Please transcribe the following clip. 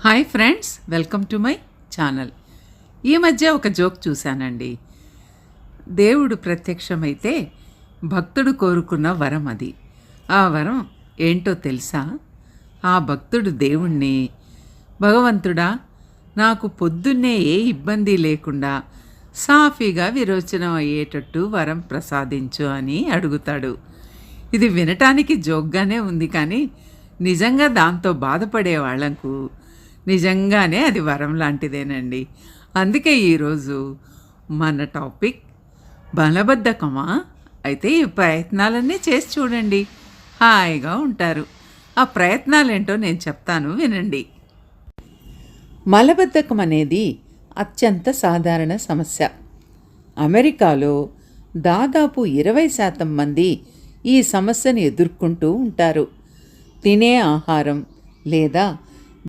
Hi friends, welcome to my channel. ఈ మధ్య ఒక జోక్ చూశానండి. దేవుడు ప్రత్యక్షమైతే భక్తుడు కోరుకున్న వరం అది. ఆ వరం ఏంటో తెలుసా? ఆ భక్తుడు దేవుణ్ణి, భగవంతుడా, నాకు పొద్దున్నే ఏ ఇబ్బంది లేకుండా సాఫీగా విరోచనం అయ్యేటట్టు వరం ప్రసాదించు అని అడుగుతాడు. ఇది వినటానికి జోక్గానే ఉంది, కానీ నిజంగా దాంతో బాధపడే వాళ్లకు నిజంగానే అది వరం లాంటిదేనండి. అందుకే ఈరోజు మన టాపిక్ బలబద్ధకమా? అయితే ఈ ప్రయత్నాలన్నీ చేసి చూడండి, హాయిగా ఉంటారు. ఆ ప్రయత్నాలేంటో నేను చెప్తాను, వినండి. మలబద్ధకం అనేది అత్యంత సాధారణ సమస్య. అమెరికాలో దాదాపు 20% మంది ఈ సమస్యను ఎదుర్కొంటూ ఉంటారు. తినే ఆహారం లేదా